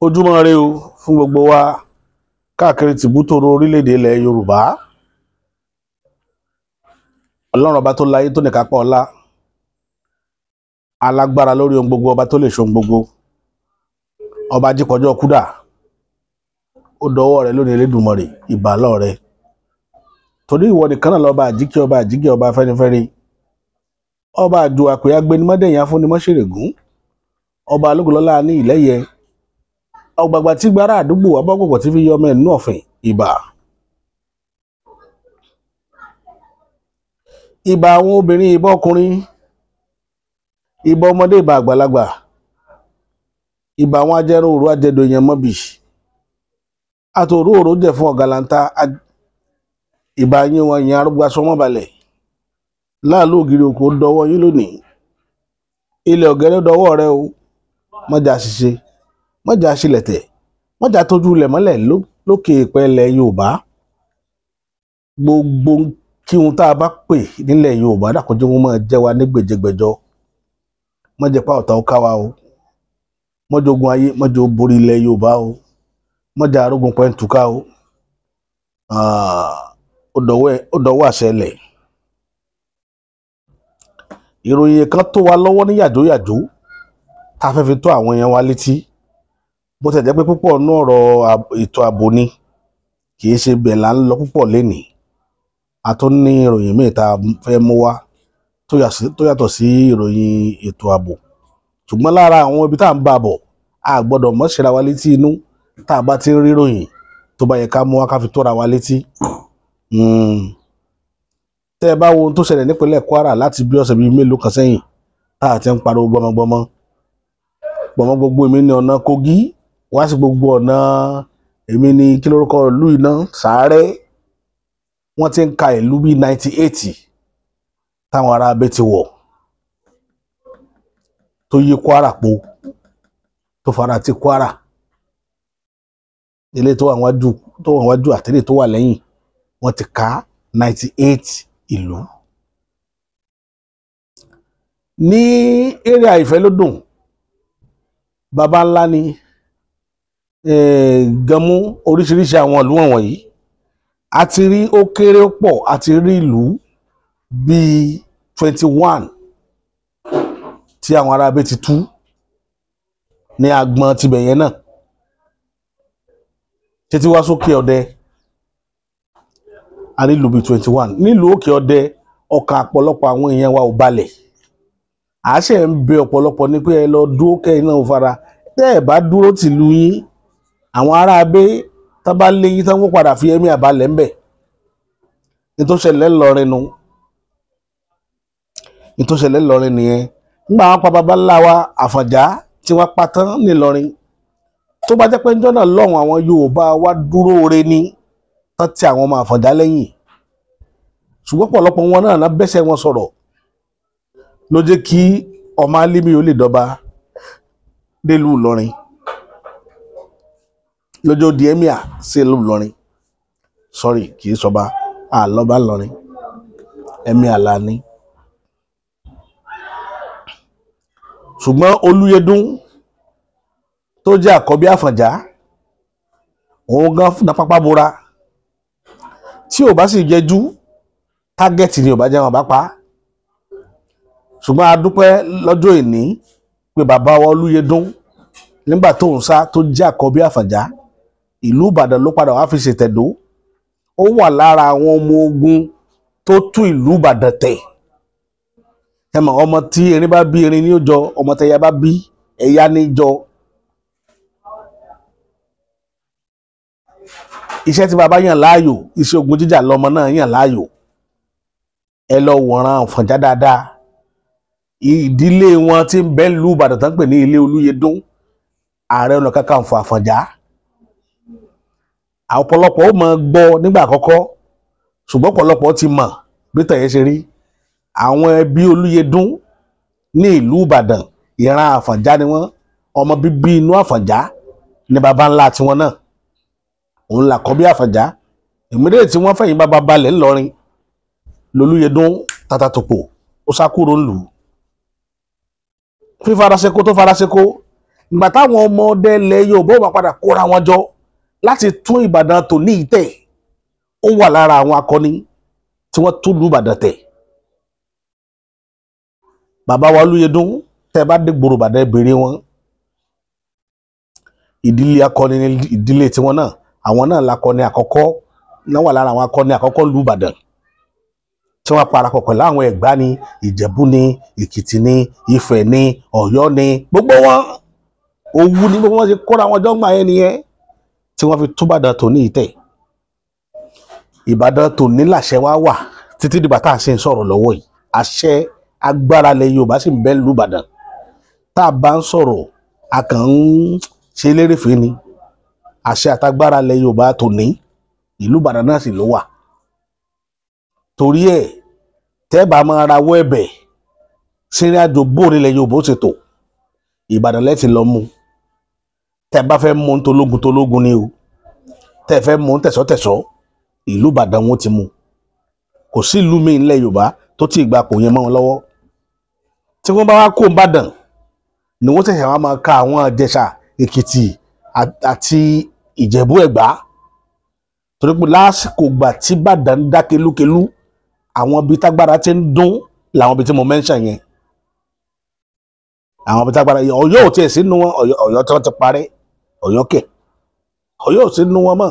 Ojúmọ́ ire o fún gbogbo wa káàkiri tìbútòrò orílẹ̀-èdè ilẹ̀ Yorùbá. Ọlọ́run ọba tó láyé tó nìkápá ọlá, alágbára lórí ohun gbogbo, ọba tó lè ṣe ohun gbogbo, ọba jíkọjọ́ kúdà, ó dọwọ́ rẹ lónìí Elédùmarè, ìbà lọ́ọ̀ rẹ. Torí ìwọ nìkan náà lọ́ba àjíkẹ́, ọba àjíkẹ́, ọba afẹ́nifẹ́re, ọba àjò àpè agbẹnimọ́dẹ̀yìn afúnimọ́ṣèrègún, ọba alógunlọ́lá ní ìlẹ́yẹ, ọgbàgbà tí gbára àdúgbò abọ́gbọ̀gbọ̀ tí fi yọ ọmọ ẹ̀nú ọ̀fìn, ìbà. Ìbà àwọn obìnrin, ìbà ọkùnrin, ìbà ọmọdé, ìbà àgbàlagbà, ìbà àwọn ajẹrun òru ajẹdò èèyàn mọ́bì, àtòrò òrò jẹ fún ọ̀gàlàntà, ìbà yín wọn ìyẹn arúgbó aṣọ mọ́balẹ̀, láàlú ògiri òkú dọwọ́ yín lónìí, ilẹ̀ ọ̀gẹ́rẹ́ dọwọ́ rẹ o, mọ́jà ṣiṣẹ́, mọ́jà ṣílẹ̀tẹ̀, mọ́jà tójú ilẹ̀ mọ́lẹ̀ lókè ìpẹ́lẹ̀ Yorùbá. Gbogbo kí ohun tá a bá pè nílẹ̀ Yorùbá dàkọjú wọn máa jẹ́ wa ní gbèjègbèjọ, mọ́jẹ́ pa ọ̀tá ó ká wa o, mọ́jẹ́ ogun ayé, mọ́jẹ́ ó borí ilẹ̀ Yorùbá o, mọ́jẹ́ arógun pẹ́ntùká o. Ó dọwọ́ àṣẹ ilẹ̀. Ìròyìn kan tó wa lọ́wọ́ ní yàjóyàjó tá a fẹ́ fi tó àwọn èèyàn wa létí, bó ti jẹ́ pé púpọ̀ nú ọ̀rọ̀ ètò ààbò ni, kì í ṣe bẹ́ẹ̀ là ń lọ púpọ̀ lénìí. A tún ní ìròyìn míì tá a fẹ́ mú wá tó yàtọ̀ sí ìròyìn ètò ààbò, ṣùgbọ́n lára àwọn ibi tá à ń bá bọ̀, a gbọ́dọ̀ mọ́ ṣera wa létí inú tá a bá ti ń rí ìròyìn tó bá yẹ ká mú wá ká fi tóra wa létí. Tẹ́ ẹ bá wo ohun tó ṣẹlẹ̀ nípínlẹ̀ Kwara láti bí ọ̀sẹ̀ bíi mélòó kan sẹ́yìn, tá a ti ń pariwo gbọmọgbọmọ gbogbo, èmi ní ọ̀nà Kogi wá sí gbogbo ọ̀nà, èmi ní kí lórúkọ ìlú iná Sàárẹ́. Wọ́n ti ń ka ìlú bíi 98 táwọn ará abẹ́ ti wọ̀, tó yí Kwara po, tó fara ti Kwara, ilé tó wà wájú àtẹ̀lé tó wà lẹ́yìn, wọ́n ti ka 98 ìlú. Ní area Ìfẹ́lódùn, baba ńlá ni Gànmú, oríṣiríṣi àwọn ìlú wọ̀nyí, a ti rí ó kéré pọ̀, a ti rí ìlú bíi 21 tí àwọn ará abẹ́ ti tú ní agbọn tibẹ̀ yẹn náà, títí wá sókè ọdẹ, a rí ìlú bíi 21. Nílùú òkè ọdẹ, ọkàn ọ̀pọ̀lọpọ̀ àwọn èèyàn wa ò balẹ̀. À ṣe ń bẹ ọ̀pọ̀lọpọ̀ ní pé ẹ lọ dúró kẹ́yìn náà fara, tẹ́ ẹ bá dúró tìlú yín, àwọn ará abẹ́ tá bá lé yín tán wọ́n padà fi ẹ̀mí àbalẹ̀ ńbẹ̀. Ìtòṣẹlẹ̀ ńlọrin nu, ìtòṣẹlẹ̀ ńlọrin nìyẹn. Nígbà wọn pa baba ńlá wa Àfọ̀njá tí wọ́n pa tán nílọrin, tó bá jẹ́ pé ńjọ́ náà lọ́hùn àwọn Yorùbá wa dúró re ní tán tí àwọn ọmọ Àfọ̀njá lẹ́yìn, ṣùgbọ́n pọ̀lọpọ̀ wọn náà bẹ́sẹ̀ wọn sọ̀rọ̀ ló jẹ́ kí ọmọ Álímì ó lè dọba délùú Ìlọrin, lójó di emir sí ìlú Ìlọrin. Sorry, kì í sọba, àlọ́ba Ìlọrin, emir là ní. Ṣùgbọ́n Olúyẹdùn tó jẹ́ àkọ́bí Àfọ̀njá, òun gan fún pápá bora, tí ò bá sì jẹjú tágẹ́ẹ̀tì ni ò bá jẹ́ wọn bá pa. Ṣùgbọ́n a dúpẹ́ lọ́jọ́ ìní pé bàbá wa Olúyẹdùn nígbà tó ń sá tó jẹ́ àkọ́bí Àfọ̀njá, ìlú Ìbàdàn ló padà wá fi ṣètẹ̀dó. Ó wà lára àwọn ọmọ ogun tó tú ìlú Ìbàdàn tẹ̀. Ẹ mọ̀, ọmọ tí erin bá bí erin ní ó jọ, ọmọ tẹ̀yà bá bí ẹ̀yà ní jọ. Iṣẹ́ tí bàbá yàn láàyò, iṣẹ́ ogun jíjà lọmọ náà yàn láàyò. Ẹ lọ wòran Àfọ̀njá dáadáa. Ìdílé wọn tí ń bẹ ìlú Ìbàdàn tán pè ní ilé Olúyẹdùn, Ààrẹ Ọ̀nà Kakanfò Àfọ̀njá. Ọ̀pọ̀lọpọ̀ ó mọ̀ gbọ́ nígbà àkọ́kọ́, ṣùgbọ́n ọ̀pọ̀lọpọ̀ ti mọ̀ bí tẹ̀yẹ ṣe rí. Àwọn ẹbí Olúyẹdùn ní ìlú Ìbàdàn, ìran Àfọ̀njá ni wọ́n, ọmọ bíbí inú Àfọ̀njá ni baba ńlá tiwọn náà. Òun làkọ́bí Àfọ̀njá. Ìmídé tí wọ́n fẹ̀yìn bàbá balẹ̀ ńlọrin, lolúyẹdùn tàtàtòpò ó sá kúrò ńlùú. Fífaraseko tó faraseko ìgbà táwọn ọmọ ọdẹ ilẹ̀ Yorùbá máa padà kóra wọn jọ láti tún Ìbàdàn tò ní ìtẹ̀, ó wà lára àwọn akọni tí wọ́n tún lù Ìbàdàn tẹ̀. Bàbá wa Olúyẹdùn, tẹ́ bá dé gbòòrò Ìbàdàn béèrè wọn, ìdílé akọni ní ìdílé tiwọn náà, àwọn náà lakọni àkọ́kọ́, náà wà lára àwọn akọni àkọ́kọ́ lù Ìbàdàn tí wọ́n parapọ̀ pẹ̀lú àwọn Ẹ̀gbá ní, Ìjẹ̀bú ní, Èkìtì ní, Ifẹ̀ ní, Ọ̀yọ́ ní, gbogbo wọn Òwu ní gbogbo wọn ṣe kóra wọn jọ́gbà yẹn nìyẹn tí wọ́n fi tún Ìbàdàn tò ní ìtẹ̀. Ìbàdàn tò ní làṣẹ wá wà títí dìgbà tá à ń ṣe ń sọ̀rọ̀ lọ́wọ́ yìí. Àṣẹ agbára ilẹ̀ Yorùbá sì ń bẹ lù Ìbàdàn. Tá a bá ń sọ̀rọ̀ a kàn ń ṣe lérèfé ni. Àṣẹ àtagbára ilẹ̀ Yorùbá tò ní ìlú Ìbàdàn náà sì ló wà. Torí ẹ̀ tẹ́ bá máa rawọ́ ẹ̀bẹ̀ sínú àjò bóòrè ilẹ̀ Yorùbá ó ṣe tò, Ìbàdàn lẹ́tì lọ mú. Tẹ́ bá fẹ́ mú tológun ni o, tẹ́ fẹ́ mú tẹ̀sọ́tẹ̀sọ́, ìlú Ìbàdàn wọn ti mú. Kò sí ìlú míì nílẹ̀ Yorùbá tó ti ìgbà kò yẹn mọ́ wọn lọ́wọ́. Tí wọ́n bá wá kó Ìbàdàn ni wọ́n ṣẹ̀ṣẹ̀ wá máa ka àwọn Ìjẹ̀ṣà, Èkìtì àti Ìjẹ̀bú, Ẹ̀gbá. Torí pé lásìkò gbà tí Ìbàdàn dá kelúkelú, àwọn ibi tágbára ti ń dún làwọn ibi tí mo mention yẹn. Àwọn ibi tágbára yẹn, Ọ̀yọ́ ò tiẹ̀ sínú wọn, Ọ̀yọ́ tí wọ́n ti parẹ́, Ọ̀yọ́ kẹ̀, Ọ̀yọ́ ò sínú wọn mọ́.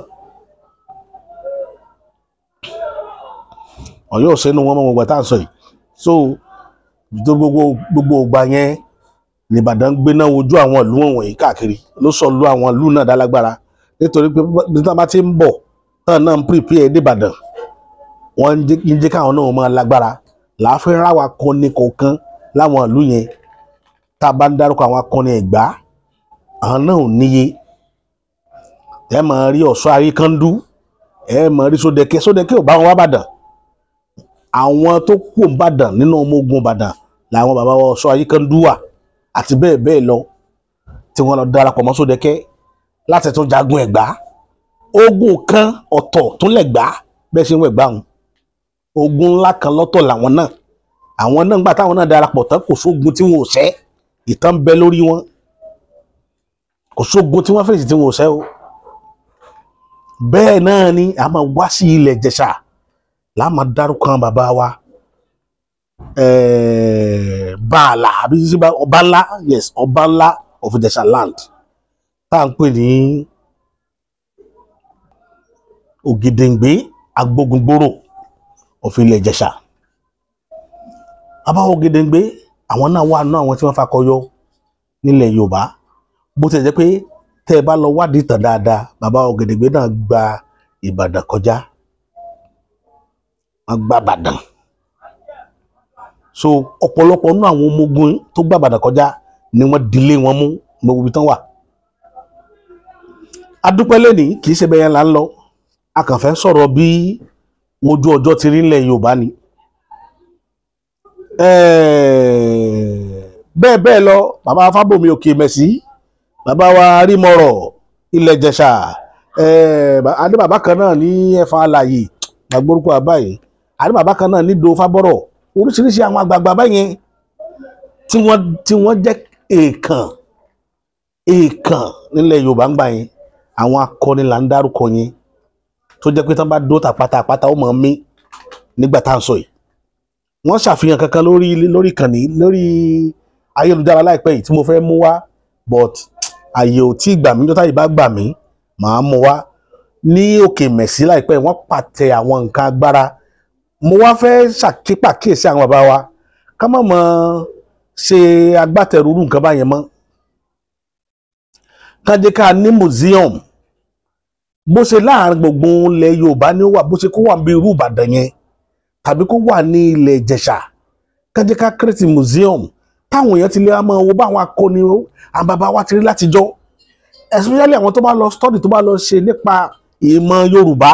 Ọ̀yọ́ ò sínú wọn mọ́ gbogbo tá à ń sọ yìí. So gbogbo ìgbà yẹn ní Ìbàdàn gbéná wojú àwọn ìlú wọ̀nyí káàkiri, ló sọ lu àwọn ìlú náà dálágbára. Nítorí pé bí wọ́n bá ti ń bọ̀ náà ń prepare dé Ìbàdàn, wọ́n ń jẹ́ káwọn náà máa lágbára. Láàfin ráwa akọni kọ̀ọ̀kan láwọn ìlú yẹn. Tá a bá ń dárúkọ àwọn akọni Ẹ̀gbá, àwọn náà ò níye. Ẹ máa rí Ọ̀ṣọ́ Àríkàndú, ẹ máa rí Sódẹkẹ́ ò bá wọn wá Ìbàdàn. Àwọn tó kù Ìbàdàn nínú ọmọ ogun Ìbàdàn làwọn bàbá wa Ọ̀ṣọ́ Àríkàndú wà àti bẹ́ẹ̀ bẹ́ẹ̀ lọ, tí wọ́n lọ darapọ̀ mọ́ Sódẹkẹ́ láti tún jagun Ẹ̀gbá. Ogun kan ọ̀tọ̀ tún lẹ̀gbá bẹ́ẹ̀ ṣe ń wẹ̀gbá wọn. Ogun ńlá kan lọ́tọ̀ làwọn náà. Àwọn náà gbà táwọn náà darapọ̀ tán, kò sógun tí wọn ò ṣẹ́. Ìtàn ń bẹ lórí wọn. Kò sógun tí wọ́n fèsì tí wọn ò ṣẹ́ o. Bẹ́ẹ̀ náà ni a máa wá sí ilẹ̀ Ìjẹ̀ṣà láà máa dárúkọ bàbá wa Bàálà àbí ọba ńlá, yes, ọba ńlá of Ìjẹ̀ṣà land tá à ń pè ní Ògèdèngbé Agbógungbòrò of ilẹ̀ Ìjẹ̀ṣà. Bàbá Ògèdèngbé àwọn náà wà nínú àwọn tí wọ́n fakọyọ nílẹ̀ Yorùbá. Bó ti jẹ́ pé tẹ́ ẹ bá lọ wádìí ìtàn dáadáa, bàbá Ògèdèngbé náà gba Ìbàdàn kọjá. Wọ́n gba Ìbàdàn. So ọ̀pọ̀lọpọ̀ nínú àwọn ọmọ ogun tó gba Ìbàdàn kọjá ni wọ́n dilé wọn mú gbogbo ibi tán wà. Adúpẹ́ lẹ́nìí kì í ṣe bẹ́ẹ̀ yẹn là ń lọ. A kàn fẹ́ sọ̀rọ̀ bí ojú ọjọ́ ti rí nílẹ̀ Yorùbá ni. Bẹ́ẹ̀ bẹ́ẹ̀ lọ, bàbá Fábòmí Òkèmẹsì, bàbá wa Arímọ̀rọ̀ ilẹ̀ Ìjẹ̀ṣà, adé bàbá kan náà ní Ẹ̀fà Alàyè, gbàgbórúkọ àbáyé, adé bàbá kan náà ní Do Fábọ́rọ̀, oríṣiríṣi àwọn àgbààgbà báyẹn tí wọ́n jẹ́ èèkàn nílẹ̀ Yorùbá ń gbà yẹn. Àwọn akọni là ń dárúkọ yẹn tó jẹ́ pé tán bá dó tàpátá ó mọ̀ mí nígbà tá à ń sọ yìí. Wọ́n ṣàfihàn kankan lórí ìkànnì lórí ayélujára láìpẹ́ yìí tí mo fẹ́ mú wá, but àyè ò tí gbà mí, jọ́tà yìí bá gbà mí màá mú wá. Ní Òkèmẹsì láìpẹ́ wọ́n pàtẹ àwọn nǹkan agbára. Mo wá fẹ́ ṣàkíyèsí àwọn bàbá wa ká má mọ̀ ṣe agbátẹrù irú nǹkan báyẹn mọ́. Ká jẹ́ ká ní museum bó ṣe láàrin gbogbo ilẹ̀ Yorùbá ni ó wà, bó ṣe kó wà ní irú Ìbàdàn yẹn tàbí kó wà ní ilẹ̀ Ìjẹ̀ṣà. Ká jẹ́ ká create museum táwọn èèyàn ti lè máa wo báwọn akọni àwọn bàbá wa ti rí látijọ́, especially àwọn tó bá lọ study, tó bá lọ ṣe nípa ìmọ̀ Yorùbá,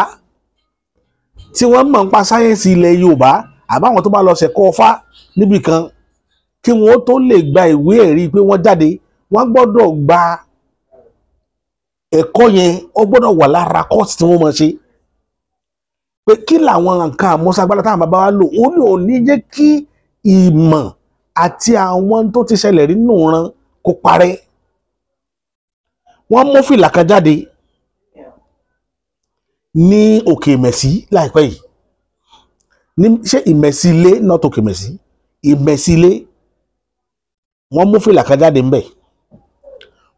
tí wọ́n mọ̀ nípa sáyẹ́ǹsì ilẹ̀ Yorùbá, àbáwọn tó bá lọ ṣẹ̀kọ́ Ọ̀fà níbì kan, kí wọ́n tó lè gba ìwé ẹ̀rí pé wọ́n jáde, wọ́n gbọ́dọ̀ gba ẹ̀kọ́ yẹn, ó gbọ́dọ̀ wà lára kọ́ọ̀sì tí wọ́n mọ̀ ṣe. Pé kí làwọn nǹkan àmúṣagbára táwọn bàbá wa lò, ó ní ò ní jẹ́ kí ìmọ̀ àti àwọn tó ti ṣẹlẹ̀ nínú ìran kó parẹ́. wọ́n mú fìlà kan jáde ní òkè ìmẹ̀sí láìpẹ́ yìí ní ṣé ìmẹ̀sí ilé not òkè ìmẹ̀sí ìmẹ̀sí ilé wọ́n mú fìlà kan jáde ńbẹ̀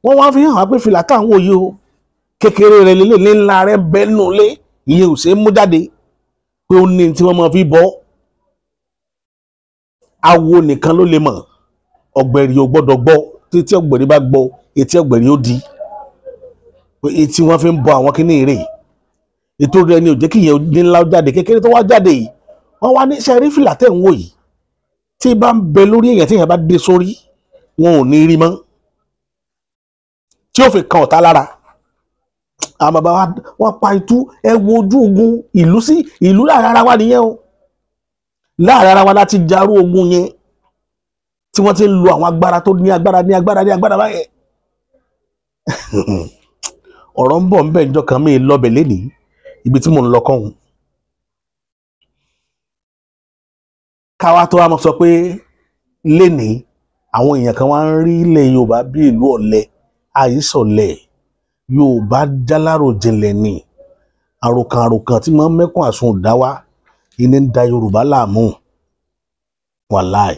wọ́n wá fi hàn wá pé fìlà táwọn wò yìí o kékeré rẹ̀ lélẹ̀ ní ńlá rẹ̀ bẹ́ẹ̀ nù lé ìyẹn ò ṣe é mú jáde pé ó ní tí wọ́n máa fi bọ́ awo nìkan ló lè mọ̀ ọ̀gbẹ̀rì ò gbọ́dọ̀ gbọ́ tí ọ̀gbẹ̀rì bá gbọ́ etí ọ̀gbẹ̀rì ó di etí wọ́n fi ń bọ àwọn kíní rè ètò rẹ̀ ni ò jẹ́ kí ìyẹn ní ńlá jáde kékeré tó wá jáde yìí wọ́n wá ní sẹ́rí fìlà tẹ̀ ń wò yìí tí bá ń bẹ lórí èèyàn tí èèyàn bá dé sórí wọn ò ní rí mọ́ tí ó fi kan ọ̀tá lára àwọn bàbá wọn pa itú ẹ wo ojú ogun ìlú sí ìlú láàrin ara wa nìyẹn o láàrin ara wa láti jarú ogun yẹn tí wọ́n ti ń lo àwọn agbára tó ní agbára báyẹn ọ̀rọ̀ ń bọ̀ ń bẹ̀ níjọ́ kan mi lọ́bẹ̀ lénìí ibi tí mò ń lọ kọ́hún káwá tó wá mọ̀ sọ pé lénìí àwọn èèyàn kan wá ń rí ilẹ̀ Yorùbá bí ìlú ọ̀lẹ àìsọ̀lẹ̀ Yorùbá jálárò jinlẹ̀ ni àròkàn tí wọ́n mẹ́kún àsun ò dá wá iná ń da Yorùbá láàmú wàláì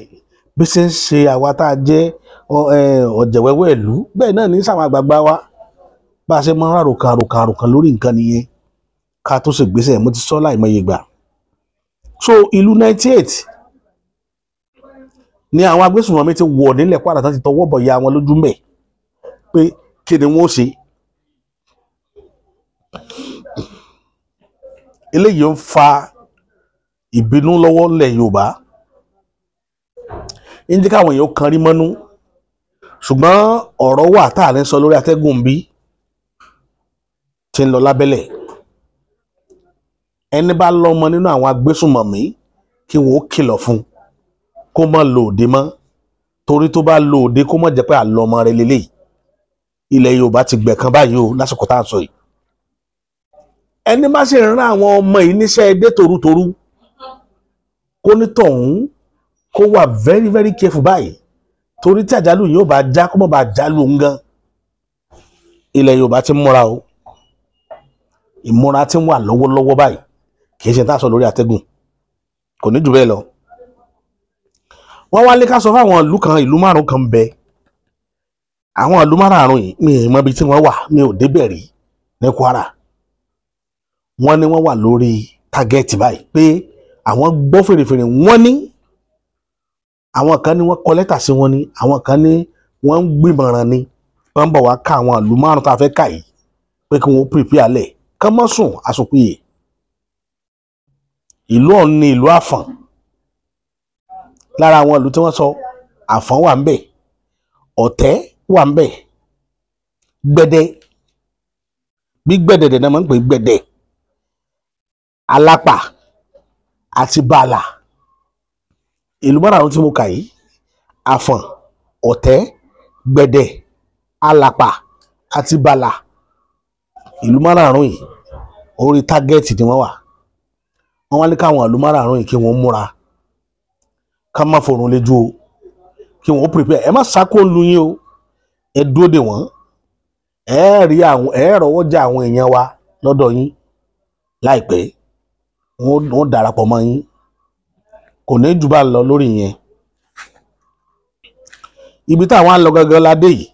bí ṣe ń ṣe àwa tá a jẹ́ ọ̀jẹ̀wẹ́wẹ́ ìlú bẹ́ẹ̀ náà ní sàwọn àgbààgbà wa bá a ṣe máa ń àròkàn lórí nǹkan nìyẹn ká tó ṣègbésẹ̀ mo ti sọ láìmọye gbà so ìlú 98 ni àwọn agbésùnmọ̀mí ti wọ̀ nílẹ̀ Kwara tán ti tọwọ́ bọ̀ ya wọn lójú mẹ́ pé kí ni wọ́n ṣe eléyìí ń fa ìbínú lọ́wọ́ lẹ̀ Yorùbá ń jẹ́ káwọn èèyàn kan rí mọ́nú ṣùgbọ́n ọ̀rọ̀ wà tá à ní sọ lórí atẹ́gùn bí ti ń lọ lábẹ́lẹ̀ ẹni bá lọ́mọ nínú àwọn agbésùnmọ̀mí kí wọ́n ó kìlọ̀ fún kó má lò òde mọ́ torí tó bá lò òde kó má jẹ́ pé àlọ́mọ rẹ̀ lélẹ́yìí ilẹ̀ Yorùbá ti gbẹ̀kan báyìí o lásìkò tá à ń sọ yìí ẹni má ṣe rán àwọn ọmọ yìí níṣẹ́ ẹdẹ torutoru kó ní tọ̀hún kó wà very very careful báyìí torí tí àjálù yóò bá já kó má bàa jálù ń gan ilẹ̀ Yorùbá ti múra o ìmúra ti wà lọ́wọ́lọ́wọ́ báyìí kì í ṣe tá a sọ lórí atẹ́gùn kò ní jù bẹ́ẹ̀ lọ wọ́n wá lé ká sọ fáwọn ìlú márùn kan bẹ àwọn ìlú márùn yìí mi ì mọ ibi tí wọ́n wà mi ò débẹ̀ rí ní Kwara wọ́n ní wọ́n wà lórí tágẹ́ẹ̀tì báyìí pé àwọn gbọ́ fèrèfèrè wọ́n ní àwọn kan ní wọ́n kọ lẹ́tà sí wọn ní àwọn kan ní wọ́n ń gbìmọ̀ràn ni wọ́n ń bọ̀ wá ká àwọn ìlú márùn tá a fẹ́ kà yìí pé kí wọ́n pèpè alẹ̀ kán mọ́ sùn àsùnpìyè ìlú ọ̀hún ní ìlú Àfọ̀n lára àwọn ìlú tí wọ́n sọ Àfọ̀n wà ń bẹ̀ Ọ̀tẹ́ wà ń bẹ̀ Gbẹ̀dẹ bí Gbẹ̀dẹ̀dẹ̀ náà máa ń pè Gbẹ̀dẹ Alápà àti Bàlà ìlú márùn tí mo kà yìí Àfọ̀n Ọ̀tẹ́ Gbẹ̀dẹ Alápà àti Bàlà ìlú márùn yìí orí tágẹ́ẹ̀tì ni wọ́n wà wọ́n wá ní káwọn ìlú márùn yìí kí wọ́n múra ká má forun léjú o kí wọ́n prepare ẹ má sákó lu yín o ẹ dúró dè wọ́n ẹ rí àwọn ẹ rọ́wọ́ já àwọn èèyàn wa lọ́dọ̀ yín láìpẹ́ wọ́n darapọ̀ mọ́ yín kò ní jù bá lọ lórí yẹn ibi táwọn á lọ gangan ládé yìí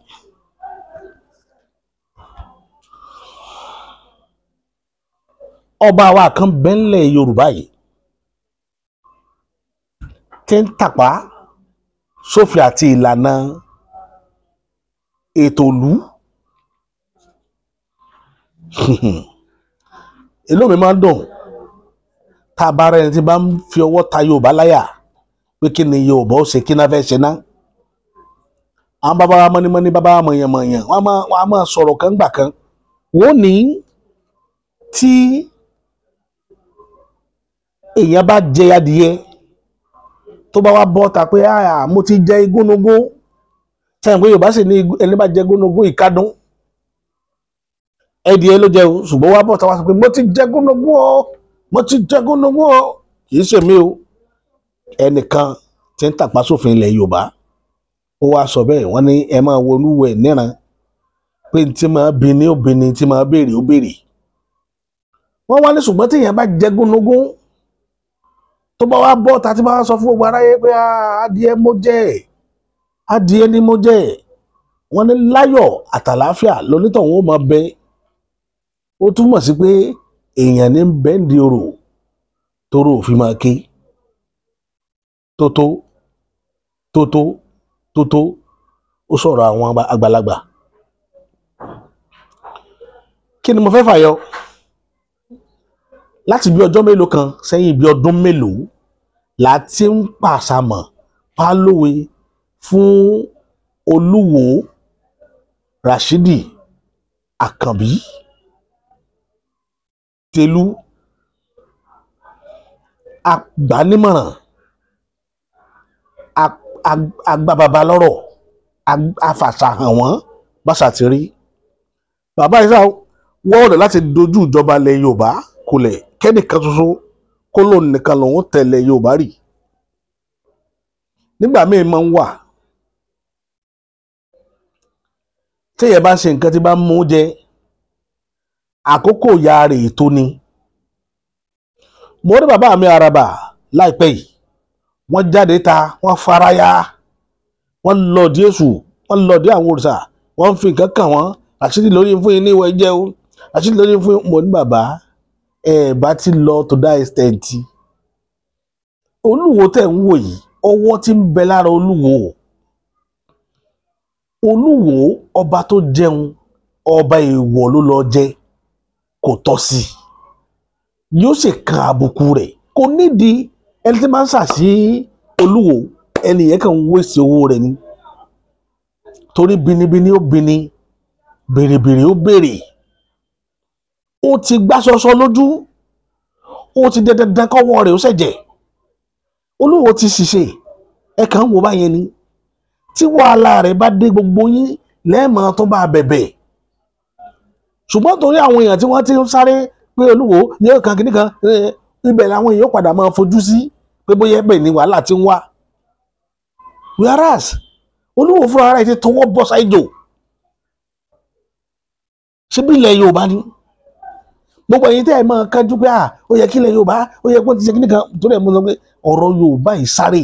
ọba wa kan bẹ́ńlẹ̀ Yorùbá yìí tí ń tàpá sófin àti ìlànà ètò ìlú inú mi máa ń dùn tá a bá rẹ ẹni tí bá ń fi ọwọ́ ta Yorùbá láyà pé kí ni Yorùbá ó ṣe kí náà fẹ́ ṣe ná àwọn bàbá wa mọ́nímọ́ní bàbá wa mọ̀yànmọ̀yàn wọ́n á máa sọ̀rọ̀ kan gbà kan wọ́n ní tí èèyàn bá jẹ adìyẹ tó bá wá bọ́ ta pé mo ti jẹ igúnnugún sẹ́yìn pé Yorùbá sì ní ẹni bá jẹ igúnnugún ìkádùn ẹdìyẹ ló jẹ o ṣùgbọ́n wá bọ́ ta wá sọ pé mo ti jẹ igúnnugún o mo ti jẹ igúnnugún o kì í ṣe mí o ẹnìkan tí ń tàpá sófin ilẹ̀ Yorùbá ó wá sọ bẹ́ẹ̀ wọ́n ní ẹ máa wo olúwẹ̀ níran pé tí máa bí ní obìnrin tí máa béèrè ó béèrè. Wọ́n wá ní ṣùgbọ́n tí èèyàn bá jẹ gúnugún tó bá wá bọ́ ta tí bá wá sọ fún gbogbo aráyé pé adìẹ mo jẹ adìẹ ni mo jẹ, wọ́n ní láyọ̀ àtàlàáfíà lónítọ̀hún ó máa bẹ. Ó túmọ̀ sí pé èèyàn ní bẹ́ǹdì orò tóró òfin máa ké tótó tótó tótó. Ó sọ̀rọ̀ àwọn àgbàlagbà. Kí ni mo fẹ́ fàyọ? Láti bí ọjọ́ mélòó kan sẹ́yìn, bí ọdún mélòó la ti ń pàṣàmọ̀ pálówe fún Olúwo Rashidi Àkànbí Tẹ̀lú, agbanímọ̀ràn, agbábaba lọ́rọ̀, afàṣàhàn wọ́n báṣà ti rí. Bàbá yìí sáà wọ́ọ̀dọ̀ láti dojú ìjọba ilẹ̀ Yorùbá kulẹ̀ kẹ́nìkan ṣoṣo kó lóun nìkan lòun tẹ̀lé Yorùbá rì. Nígbà míì máa ń wà téèyàn bá ń ṣe nǹkan tí bá ń mú jẹ, àkókò ya rè tó ni. Mo rí bàbá mi Àràbà láìpẹ́ yìí, wọ́n jáde ta, wọ́n faraya, wọ́n lọ di Èṣù, wọ́n lọ di àwọn òrìṣà, wọ́n fi nǹkan kàn wọ́n, àṣírí lórí fún yín ní ìwọ ìjẹ́ o, àṣírí lórí fún yín. Mo ní bàbá bá ti lọ to that extent. Olúwo tẹ̀ ń wò yìí, ọwọ́ tí ń bẹ lára Olúwo ọba tó jẹun, ọba èèwọ̀ ló lọ jẹ, kò tọ́ sí i, yóò sì kan àbùkù rẹ̀. Kò nídìí ẹni tí máa ń ṣàṣì Olúwo, ẹni yẹn kàn ń wéṣì owó rẹ̀ ni. Torí binibini ó bini, bèrèbèrè ó bèrè. Ó ti gbá ṣọṣọ lójú, ó ti dandan kọ́wọ́ rẹ̀ ó ṣẹ̀jẹ̀. Olúwo ti ṣiṣẹ́, ẹ kàn ń wò báyẹn ni. Tí wàhálà rẹ̀ bá dé, gbogbo yín lẹ́ẹ̀mọ́ tó bá bẹ̀bẹ̀. Ṣùgbọ́n torí àwọn èèyàn tí wọ́n ti ń sáré pé Olúwo yóò kan kìíní kan, ibẹ̀ làwọn èèyàn padà máa fojú sí pé bóyá ẹ̀bẹ̀ ni wàhálà ti ń wá. Whereas Olúwo fúnra rẹ̀ ti tọwọ́ bọ́ sáìjò. Ṣé bí ilẹ̀ Yorùbá ni? Gbogbo ẹ̀yin tẹ́ ẹ̀ máa kájú pé ó yẹ kí ilẹ̀ Yorùbá, ó yẹ kó ti ṣe kìíní kan, torí ẹ̀ mọ́ sọ pé ọ̀rọ̀ Yorùbá yìí sáré,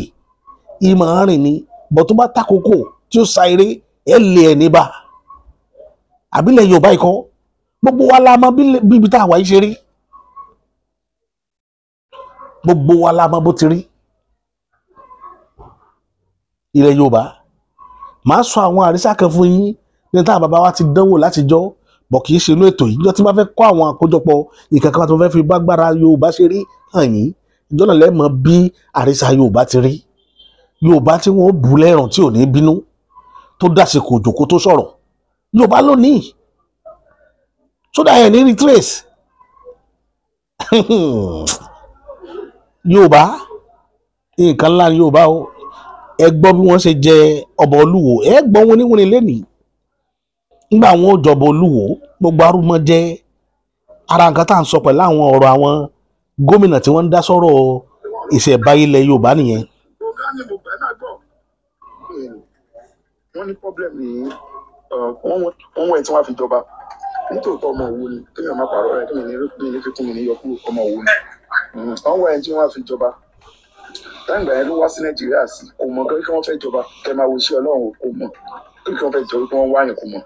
ìmọ̀ rìn ni, bọ̀ tó bá takoko tí ó sa eré ẹ̀ lé ẹ̀ níbà. Àbí ilẹ̀ Yorùbá yìí kọ́, gbogbo wa la mọ̀ bíbi tá a wà yìí ṣe rí. Gbogbo wa la mọ̀ bó ti rí. Ilẹ̀ Yorùbá, màá sọ àwọn àrísà kan fún yín ní táwọn bàbá wa ti dánwò látijọ́, bọ̀ kì í ṣe inú ètò yìí. Ìjọ tí wọ́n fẹ́ kọ́ àwọn àkójọpọ̀ ìkankan tó fẹ́ fi bágbára Yorùbá ṣe rí hàn yín, ìjọ náà lẹ́mọ̀ bí àrísà Yorùbá ti rí. Yorùbá tí wọ́n bù lẹ́rùn tí ò ní bínú, tó dàsìkò òjòkó tó sọ̀rọ̀. Yorùbá lónìí, sódà ẹ̀ ní retrace. Yorùbá, nǹkan ńlá ni Yorùbá o. Ẹ gbọ́ bí wọ́n ṣe jẹ ọba Olúwo, ẹ gbọ́ wọn níwọ̀n lẹ́nìí. Nígbà àwọn ò jọba Olúwo, gbogbo arúmọ jẹ́ ara nǹkan tá à ń sọ pẹ̀lú àwọn ọ̀rọ̀ àwọn gómìnà tí wọ́n ń dá sọ̀rọ̀ ìṣẹ̀báyé ilẹ̀ Yorùbá nìyẹn. Wọ́n ní problem ní wọ́n wẹ̀ tí wọ́n fi jọba. Nítòótọ́ ọmọ òwú ni, kéèyàn má pàrọ̀ rẹ̀, kéèyàn ní fikún mi ní yọkú ọmọ òwú ni. Wọ́n wẹ̀ tí wọ́n fi jọba. Táǹgbà yẹn ló wá sí Nàìjíríà sí, kò mọ̀ pé kí wọ́n fẹ́ jọba, kẹ́ máa wo iṣẹ́ Ọlọ́run kò mọ̀, kí wọ́n fẹ́ jọ pé wọ́n wáyàn kò mọ̀.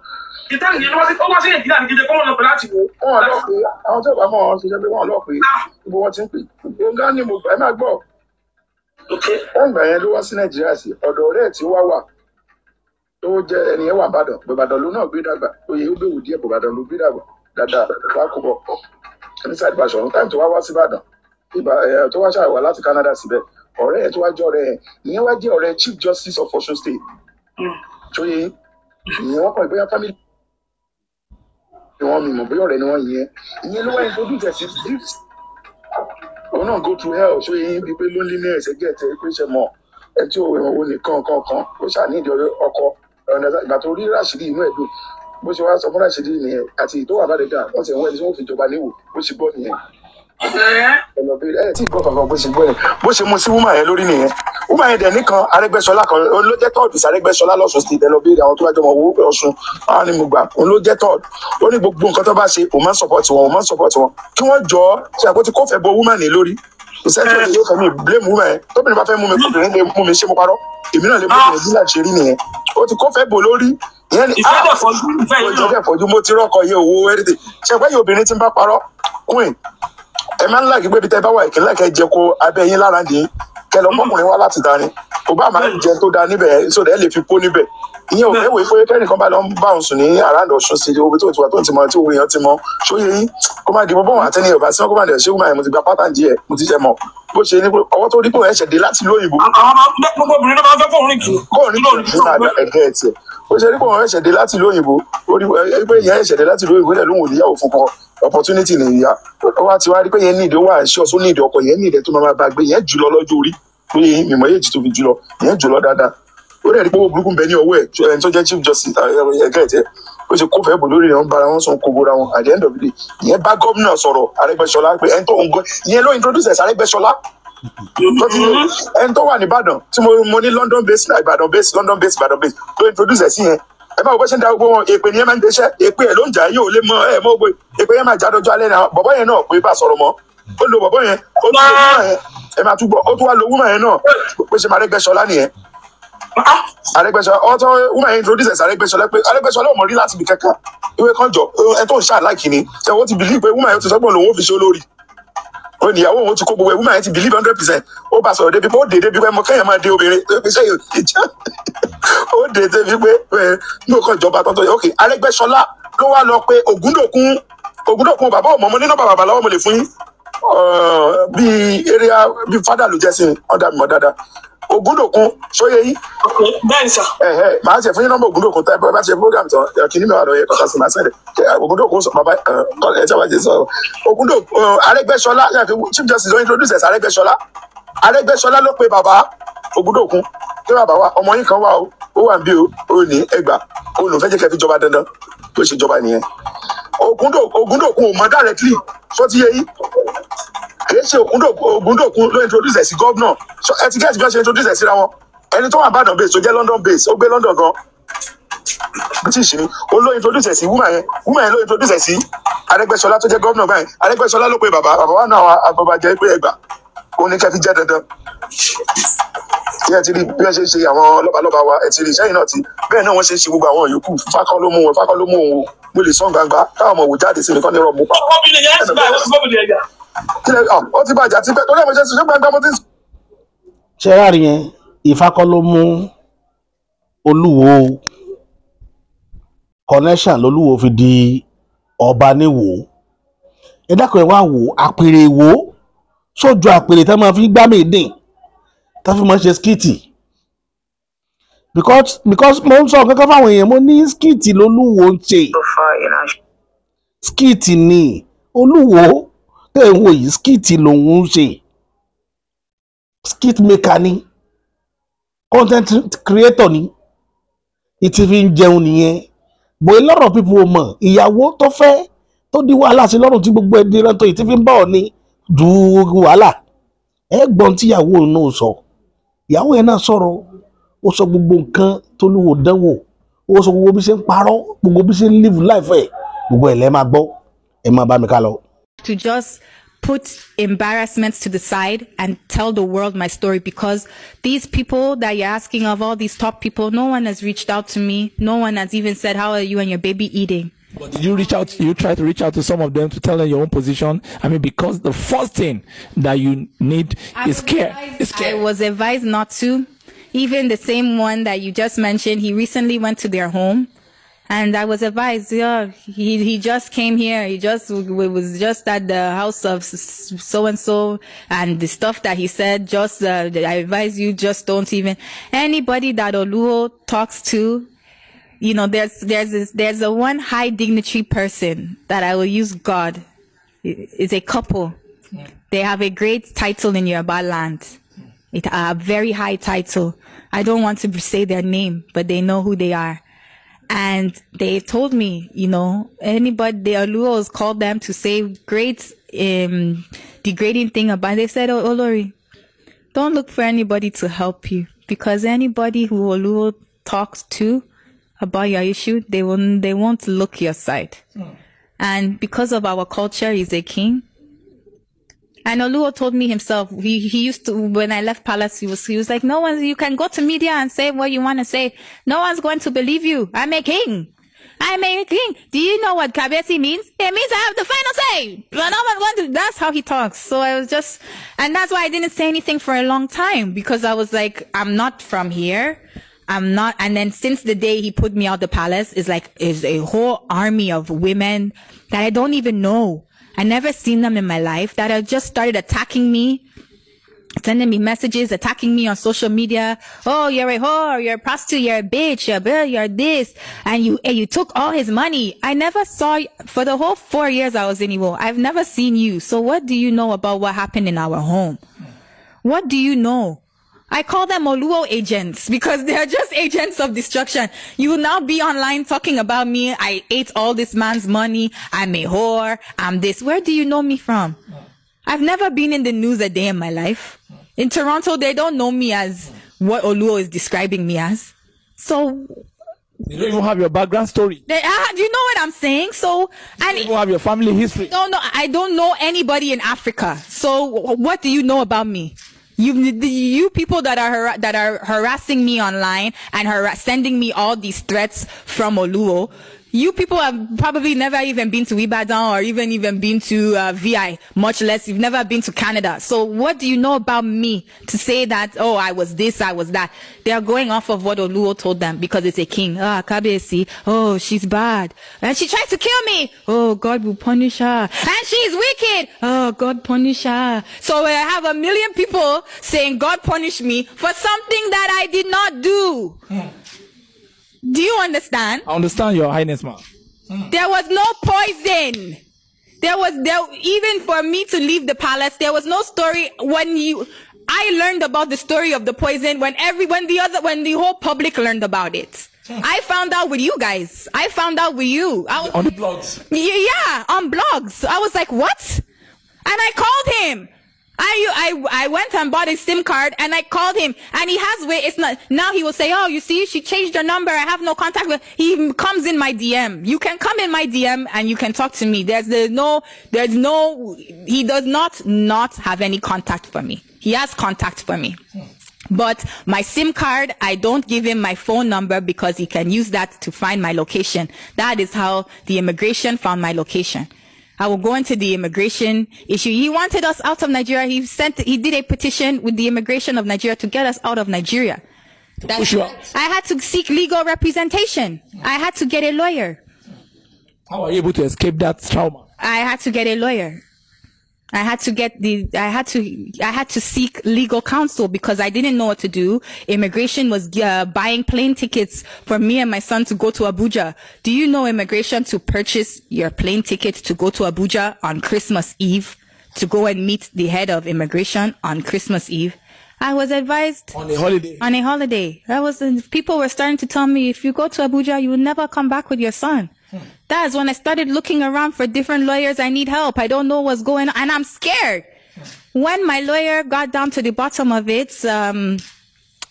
Ìtàn yẹn ló wá sí Nàìjíríà ní kíjẹ kọ́mọ̀ lọ́pẹ́ láti wò. Wọ́n lọ pé àwọn tó bá mọ̀ wọn ṣe jẹ́ pé wọ́n lọ pé gbogbo wọn ti ń pè. Gbọ̀ngàn ni mo gbà ẹ máa gbọ́. Táǹgbà yẹn ló wá sí Nàìjíríà sí, ọ̀dọ̀ ọ̀rẹ́ tí ó wà tó jẹ́ ẹni yẹn wà Ìbàdàn, Ìbàdàn ló náà gbé dàgbà, oyè ó gbèwò díẹ̀, Ìbàdàn ló gbé dàgbà dáadáa wá kó bọ̀. Ní sáà ìbàṣọ ọ̀run táìmù tó wá sí Ìbàdàn, tó wá ṣàwà láti Canada síbẹ̀, ọ̀rẹ́ ẹ̀ tó wá jẹ́ ọ̀rẹ́ ẹ̀, ìyẹn wá jẹ́ ọ̀rẹ́ Chief Justice of Osun State. Tóyè ìyẹn wọ́n kàn bóyá family ni wọ́n mímọ̀ bóyá ọ̀rẹ́ ni wọ́n ìyẹn ló wá introduce ẹ̀ sí gifts. Òun náà go through hell, ṣóyè yín bíi pé loneliness ẹgbẹ́ ẹ̀ tẹ́ pé ṣe mọ̀ ẹ tí òun nìkan kankan ó ṣàníìdí ọkọ ìgbà tó rí Rashidi inú ẹ̀dùn bó ṣe wá sọ fún Rashidi nìyẹn àti ìtò wà bàdé dà wọ́n ti ẹ̀wọ̀n ẹni tí wọ́n fi jọba níwò bó ṣe gbọ́ nìyẹn. Tí ìgbọ́ kankan bó ṣe gbọ́ nìyẹn bó ṣe mú sí wúmà yẹn lórí nìyẹn woman yẹn dẹ̀ nìkan Arẹ́gbẹ́ṣọlá kan ló jẹ́ tọ́ọ̀dù sí Arẹ́gbẹ́ṣọlá lọ́sùn state ẹ̀ lọ bí àwọn tó bá jọ mọ̀ owó Ọ̀ṣun àwọn ni mo gbà òun ló jẹ́ tọ́ọ̀dù ó ní gbogbo nǹkan tó bá ṣe òun máa ń support wọn kí wọ́n jọ ṣe àpótí kó fẹ́ bo woman ní lórí ìṣẹ́jú òde yóò fẹ́ mi blame woman yẹn tóbìnrin bá fẹ́ mú mi kóbìnrin lè mú mi ṣé mo parọ́ èmi náà lè mú mi nígbà ṣe rí nìyẹn ó ti kó fẹ́ bò lórí ìyẹn ni ìfẹ́ fọ́jú mo ti rọ́kọ̀ yẹ owó everything ṣe pé obìnrin ti ń bá parọ́ queen ẹ máa ń láàgì pé bí tẹ bá wà ìkínlẹ̀ kẹ jẹ kó abẹ́ yín lára dì í kẹ lọ mọ́kùnrin wá láti dání kò bá máa jẹ tó da níbẹ̀ sódà ẹ lè fi pó níbẹ̀ ìyẹn ò fẹ́ wòye pé kẹ́nìkan bá lọ ń bá òun sùn ní àràǹdà Ọ̀ṣun sí owó tó ti wà tó ti mọ tí owó èèyàn ti mọ ṣóyè yín kó má di bọ́ wọn àtẹniyàn bá sí wọn kó má dẹ̀ ṣé wọn mo ti gba pátá díẹ̀ mo ti jẹ mọ bó ṣe ní pé ọwọ́ tó rí pé òun ẹ̀ṣẹ̀ dé láti lóyìnbó. gbogbo obìnrin ló máa ń fẹ́ fóun rìn kì í. kóun ní kí n ẹ̀gẹ́ ẹ̀ tiẹ̀ ó ṣe rí pé òun ẹ̀ṣẹ̀ dé láti lóyìnbó ó rí pé ìyẹn ẹ̀ṣẹ̀ dé láti lóyìnbó lẹ̀ lóhùn òníyàwó fún kan opportunity nìyà wá ti wá rí pé yẹn ní ìdí ó wà ṣíọ tó ní ìdí ọkọ yẹn ní ìdí tó máa bá gbé yẹn jùlọ lọ́jọ́ orí pé mímọ èjì tó fi jùlọ yẹn jùlọ dáadáa ó rẹ̀ rí pé owó burúkú ń bẹ ní ọwọ́ ẹ̀ ẹni tó jẹ́ chief justice ẹ̀gẹ́ ẹ̀tẹ́ ó ṣe kó fẹ́ bò lórí ìrìn bara wọn sọ kó bóra wọn at the end of the day ìyẹn bá gómìnà sọ̀rọ̀ Arẹ́gbẹ́ṣọlá pé ẹni tó ń gbọ́ ìyẹn ló introduce ẹ̀ sí Arẹ́gbẹ́ṣọlá ẹni tó wà ní Ìbàdàn tí mo ní London based Ìbàdàn based London based Ìbàdàn based ló introduce ẹ̀ sí yẹn ẹ máa wọ bó ṣe ń da gbogbo wọn èpè ni ẹ máa ń gbéṣẹ́ èpè ẹ ló ń jà yóò lé mọ ẹ mọ gbé èpè yẹn máa já dọjọ́ alẹ́ náà bọ̀bọ́ yẹn náà pé bá sọ̀rọ̀ mọ́ ó lo bọ̀bọ́ yẹn ó tún lo wúmọ̀ yẹn ẹ máa túbọ̀ ó tún wá lo wúmọ̀ yẹn náà pé ṣe máa Arẹ́gbẹ́ṣọlá nìyẹn Arẹ́gbẹ́ṣọlá ọtọ wúmọ̀ yẹn introduce ẹ̀ sí Arẹ́gbẹ́ṣọlá pé Arẹ́gbẹ́ṣọlá ò mọ̀ rí láti ibì kankan ìwé kan jọ ẹ tó ń ṣàláìkì ni ṣe wọ́n ti bìlí pé wúmọ̀ yẹn ti sọ́gbọ̀n lòun ò fi ṣe olórí ó níyàwó òun ti kó gbogbo ẹ̀ wúmọ̀ yẹn ti believe 100% ó bá sọ̀rọ̀ débi pé ó dé débi pé mo kẹ́yìn máa dé obìnrin ṣé yóò ti jẹ́ ó dé débi pé ní òkan ìjọba tó ń tọ́ yẹ ok Arẹ́gbẹ́ṣọlá ló wá lọ pé Ògúndòkun bàbá ọmọ ní nọ́mbà bàbá lọ́wọ́ mo lè fún yín bíi fádà ló jẹ́ sí mi ọ̀dà mi mọ̀ dáadáa Ògúndòkun ṣóyè yín. bẹ́ẹ̀ ni sà. màá ṣe fún yín nọ́mbà Ògúndòkun tá ẹ bá ṣe program tán kìíní mi wà lọ yẹ kọta sí màá sẹ́lẹ̀ Ògúndòkun sọ bàbá ẹ tí a bá ṣe sọ Ògúndòkun Arẹ́gbẹ́ṣọlá chief justice ló introduce ẹ̀ Arẹ́gbẹ́ṣọlá ló pe bàbá Ògúndòkun pé bàbá wa ọmọ yín kan wà ó wà ń bí ó ní ẹgbà ó lò fẹ́ jẹ́ kẹ́ fi jọba dandan tó ṣe jọba nìyẹn Ògúndòkun ò mọ directly sọ ti yẹ yín kìí ṣe Ògúndòkun ló introduce ẹ̀ sí gómìnà ẹ ti gẹ́sì bí wọ́n ṣe introduce ẹ̀ síra wọn ẹni tó wà Ìbàdàn base tó jẹ́ London base ó gbé London gan British ni ó ló introduce ẹ̀ sí woman yẹn ló introduce ẹ̀ sí Arẹ́gbẹ́ṣọlá tó jẹ́ gómìnà báyìí Arẹ́gbẹ́ṣọlá ló pe bàbá wa náà àgbàbàjẹ́ pé ẹgbà ó ní kẹ́ fi jẹ́ dandan tí ẹ ti rí bí wọ́n ṣe ń ṣe àwọn lọ́balọ́ba wa ẹ ti rí sẹ́yìn náà ti bẹ́ẹ̀ náà wọ́n ṣe ń ṣe gbogbo àwọn yòókù fákọ́ ló mú òun mo lè sọ gbangba káwọn ọmọ wò jáde sí mi kọ́ ní rọ̀ mú pa. ó ti bàjẹ́ àti bẹ́ẹ̀ tó lẹ́mọ̀ ṣe ṣe gbangba mo ti. ṣé rárí yẹn Ìfákọ́ ló mú Olúwo connection lolúwo fi di ọba níwò ẹ dákun ẹ wá wò àpèrè wò sójú àpèrè tá máa fi gbá mèdè tá fi máa ṣe skiti because mo ń sọ kankan fáwọn èèyàn mo ní skiti lolúwo ń ṣe skiti ni Olúwo tẹ̀ ń wò yìí skiti lòun ń ṣe skit maker ni content creator ni ìtì fi ń jẹun nìyẹn but a lot of people mọ̀ ìyàwó tó fẹ́ tó di wàhálà sí lọ́rùn tí gbogbo ẹni rántó ìtì fi ń bá ọ ní du wàhálà ẹ̀gbọ́n tíyàwó náà sọ ìyàwó yẹn náà sọ̀rọ̀ ó sọ gbogbo nǹkan tó lówó dánwò ó sọ gbogbo bí ṣe ń parọ́ gbogbo bí ṣe ń live life ẹ̀ gbogbo ẹ̀ lẹ́ máa gbọ́ ẹ̀ máa bá mi ká lọ. To just put embarrassments to the side and tell the world my story, because these people that you're asking of, all these top people, no one has reached out to me. No one has even said, how are you and your baby eating? But did you reach out? You try to reach out to some of them to tell them your own position? I mean, because the first thing that you need is care. I was advised not to. Even the same one that you just mentioned, he recently went to their home. And I was advised, yeah, he just came here. He was just at the house of so-and-so, and the stuff that he said, I advise you, just don't even, anybody that Oluo talks to, you know, there's a one high dignitary person that I will use God. It's a couple. Yeah. They have a great title in Yoruba land. A very high title. I don't want to say their name, but they know who they are. And they told me, you know, anybody, the Oluos called them to say great, degrading thing about, they said, oh, Olori, don't look for anybody to help you, because anybody who Oluo talks to about your issue, they won't look your side. And because of our culture, he's a king. And Oluo told me himself, he used to, when I left Palace, he was like, no one, you can go to media and say what you want to say. No one's going to believe you. I'm a king. I'm a king. Do you know what Kabesi means? It means I have the final say. But no one's going to, that's how he talks. So I was just, and that's why I didn't say anything for a long time, because I was like, I'm not from here. I'm not. And then since the day he put me out the palace, is a whole army of women that I don't even know. I never seen them in my life, that have just started attacking me, sending me messages, attacking me on social media. Oh, you're a whore, you're a prostitute, you're a bitch, you're this, and you took all his money. I never saw, for the whole 4 years I was in Igbo, I've never seen you. So what do you know about what happened in our home? What do you know? I call them Oluo agents, because they're just agents of destruction. You will now be online talking about me. I ate all this man's money. I'm a whore. I'm this. Where do you know me from? I've never been in the news a day in my life. In Toronto, they don't know me as what Oluo is describing me as. So you don't even have your background story. Do you know what I'm saying? So, and you don't even have your family history. I don't know anybody in Africa. So what do you know about me? You people that are harassing me online and sending me all these threats from Oluo, you people have probably never even been to Ibadan or even been to VI, much less you've never been to Canada. So what do you know about me to say that, oh, I was this, I was that? They are going off of what Oluo told them, because it's a king. Kabesi, oh, she's bad. And she tried to kill me. Oh, God will punish her. And she's wicked. Oh, God punish her. So I have 1 million people saying God punish me for something that I did not do. Do you understand? I understand, Your Highness, ma'am. There was no poison. Even for me to leave the palace, there was no story. I learned about the story of the poison when the whole public learned about it. I found out with you guys. I found out with you. On the blogs. Yeah, on blogs. I was like, what? And I called him. I went and bought a SIM card and I called him, and he has it's not, now he will say, oh, you see, she changed her number. I have no contact with, he comes in my DM. You can come in my DM and you can talk to me. He does not have any contact for me. He has contact for me. But my SIM card, I don't give him my phone number because he can use that to find my location. That is how the immigration found my location. I will go into the immigration issue. He wanted us out of Nigeria. He did a petition with the immigration of Nigeria to get us out of Nigeria. Push you out. I had to seek legal representation. I had to get a lawyer. How are you able to escape that trauma? I had to get a lawyer. I had to seek legal counsel because I didn't know what to do. Immigration was buying plane tickets for me and my son to go to Abuja. Do you know immigration to purchase your plane ticket to go to Abuja on Christmas Eve, to go and meet the head of immigration on Christmas Eve? I was advised on a holiday. On a holiday. People were starting to tell me, if you go to Abuja, you will never come back with your son. That is when I started looking around for different lawyers. I need help. I don't know what's going on. And I'm scared. When my lawyer got down to the bottom of it,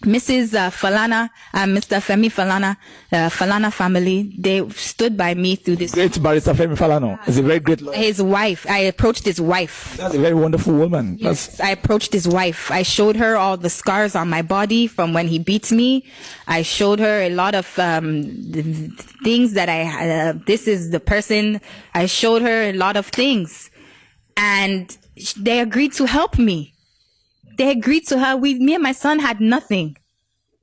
Mrs. Falana and Mr. Femi Falana, Falana family, they stood by me through this. Great barrister Femi Falana is a very great lawyer. His wife, I approached his wife. That's a very wonderful woman. Yes, I approached his wife. I showed her all the scars on my body from when he beat me. I showed her a lot of things that this is the person. I showed her a lot of things. And they agreed to help me. They agreed to help. Me and my son had nothing.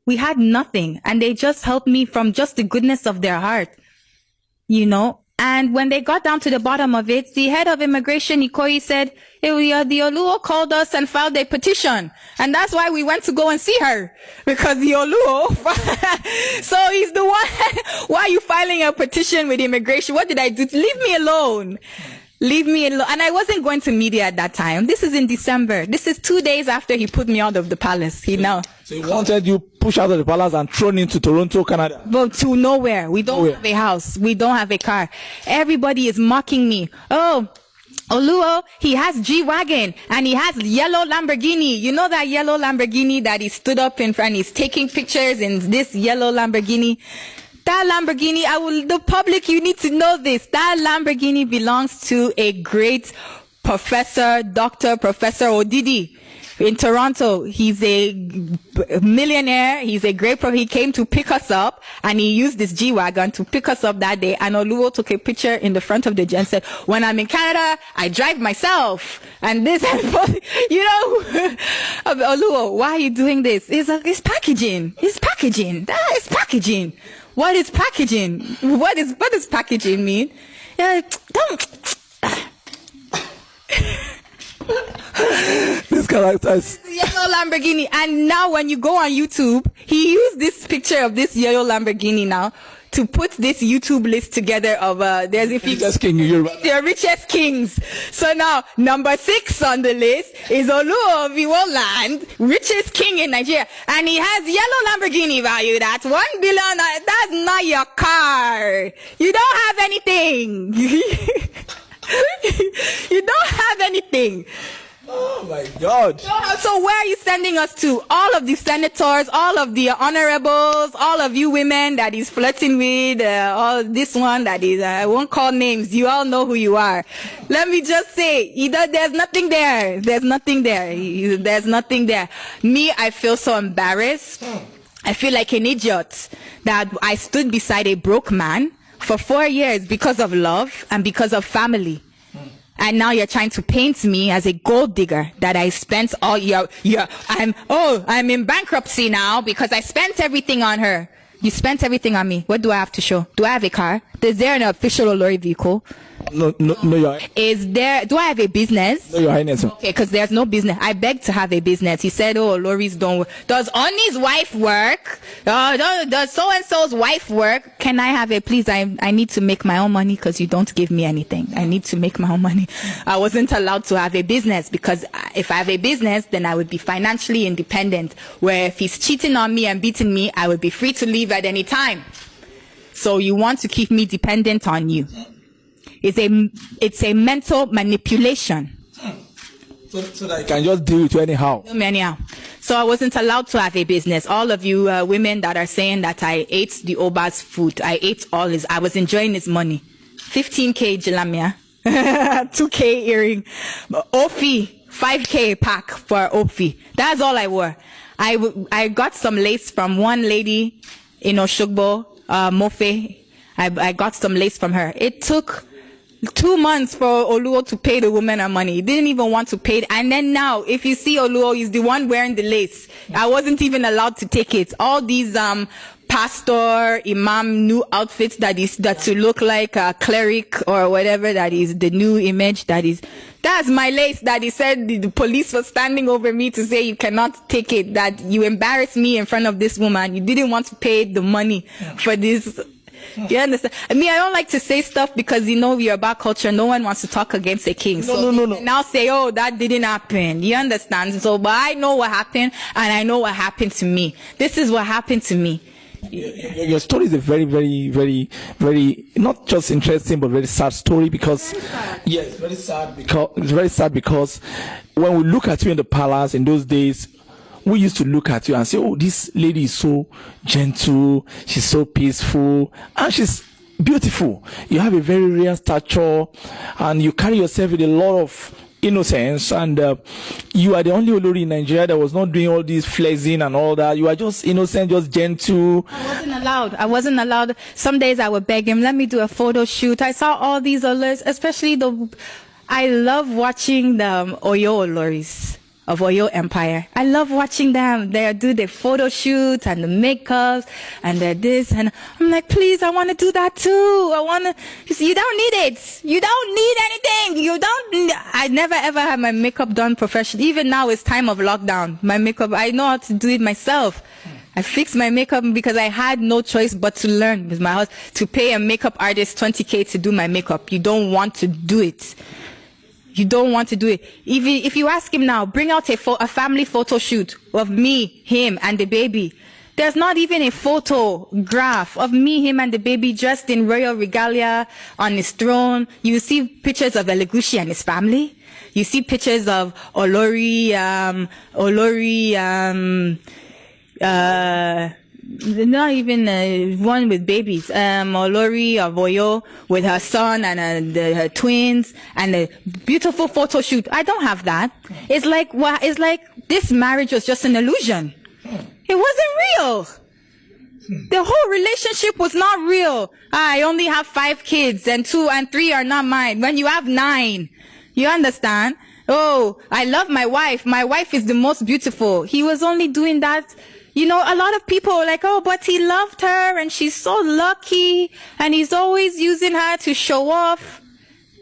We had nothing. And they just helped me from just the goodness of their heart. You know? And when they got down to the bottom of it, the head of immigration, Ikoyi, said, the Oluo called us and filed a petition. And that's why we went to go and see her. Because the Oluo, so he's the one, why are you filing a petition with immigration? What did I do? Leave me alone. Leave me alone. And I wasn't going to media at that time. This is in December. This is 2 days after he put me out of the palace. So he wanted you pushed out of the palace and thrown into Toronto, Canada. But to nowhere. We don't have a house. We don't have a car. Everybody is mocking me. Oh, Oluo, he has G-Wagon and he has yellow Lamborghini. You know that yellow Lamborghini that he stood up in front, he's taking pictures in this yellow Lamborghini. That Lamborghini, the public, you need to know this. That Lamborghini belongs to a great professor, Professor Odidi in Toronto. He's a millionaire. He's a great he came to pick us up and he used this G-Wagon to pick us up that day. And Oluo took a picture in the front of the jet and said, when I'm in Canada, I drive myself. And this, you know, Oluo, why are you doing this? It's packaging. It's packaging. That is packaging. What is packaging? What does packaging mean? Don't. This character is yellow Lamborghini, and now when you go on YouTube, he used this picture of this yellow Lamborghini now to put this YouTube list together of there's a few the richest kings. So now number 6 on the list is Oluo of Iwo Land, richest king in Nigeria, and he has yellow Lamborghini valued at $1 billion. That's not your car. You don't have anything. You don't have anything. Oh my God. So where are you sending us to? All of the senators, all of the honorables, all of you women that he's flirting with, all this one that is, I won't call names. You all know who you are. Let me just say, there's nothing there. There's nothing there. There's nothing there. Me, I feel so embarrassed. I feel like an idiot that I stood beside a broke man for 4 years because of love and because of family. And now you're trying to paint me as a gold digger that I spent all I'm in bankruptcy now because I spent everything on her. You spent everything on me. What do I have to show? Do I have a car? Is there an official Olori vehicle? No, Your Highness. Do I have a business? No, Your Highness. Okay, because there's no business. I beg to have a business. He said, oh, Lori's don't work. Does Oni's wife work? Does so-and-so's wife work? Can I have it, please? I need to make my own money because you don't give me anything. I need to make my own money. I wasn't allowed to have a business because if I have a business, then I would be financially independent. Where if he's cheating on me and beating me, I would be free to leave at any time. So you want to keep me dependent on you. It's a mental manipulation. So that you can just deal with you anyhow. Anyhow. So I wasn't allowed to have a business. All of you women that are saying that I ate the Oba's food, I ate all his, I was enjoying his money. 15K Jilamia, 2K earring, Ofi, 5K pack for Ofi. That's all I wore. I got some lace from one lady in Oshogbo, Mofe. I got some lace from her. It took 2 months for Oluo to pay the woman her money. He didn't even want to pay it. And then now, if you see Oluo, he's the one wearing the lace. I wasn't even allowed to take it. All these pastor, imam, new outfits that to look like a cleric or whatever that is the new image that's my lace that he said the police was standing over me to say you cannot take it, that you embarrassed me in front of this woman. You didn't want to pay the money for this. You understand? I mean, I don't like to say stuff because, you know, we're about culture. No one wants to talk against a king. No. Now say, oh, that didn't happen. You understand? So, but I know what happened and I know what happened to me. This is what happened to me. Your story is a very, very, very, very, not just interesting, but very sad story because, yes, very sad because, it's very sad because when we look at you in the palace in those days, we used to look at you and say, oh, this lady is so gentle, she's so peaceful, and she's beautiful. You have a very real stature, and you carry yourself with a lot of innocence, and you are the only Olori in Nigeria that was not doing all this flexing and all that. You are just innocent, just gentle. I wasn't allowed. Some days I would beg him, let me do a photo shoot. I saw all these Oloris, especially I love watching the Oyo Oloris of Oyo Empire. I love watching them. They do the photo shoots and the makeups and they're this, and I'm like, please, I want to do that too. You don't need it. You don't need anything. I never ever had my makeup done professionally. Even now it's time of lockdown. My makeup, I know how to do it myself. I fixed my makeup because I had no choice but to learn with my house, to pay a makeup artist 20K to do my makeup. You don't want to do it. You don't want to do it. If you ask him now, bring out a family photo shoot of me, him, and the baby. There's not even a photograph of me, him, and the baby dressed in royal regalia on his throne. You see pictures of Elegushi and his family. You see pictures of Olori, not even one with babies. Olori of Oyo with her son and her twins, and a beautiful photo shoot. I don't have that. It's like this marriage was just an illusion. It wasn't real. The whole relationship was not real. I only have 5 kids, and 2 and 3 are not mine. When you have 9, you understand? Oh, I love my wife. My wife is the most beautiful. He was only doing that. You know, a lot of people are like, oh, but he loved her and she's so lucky and he's always using her to show off.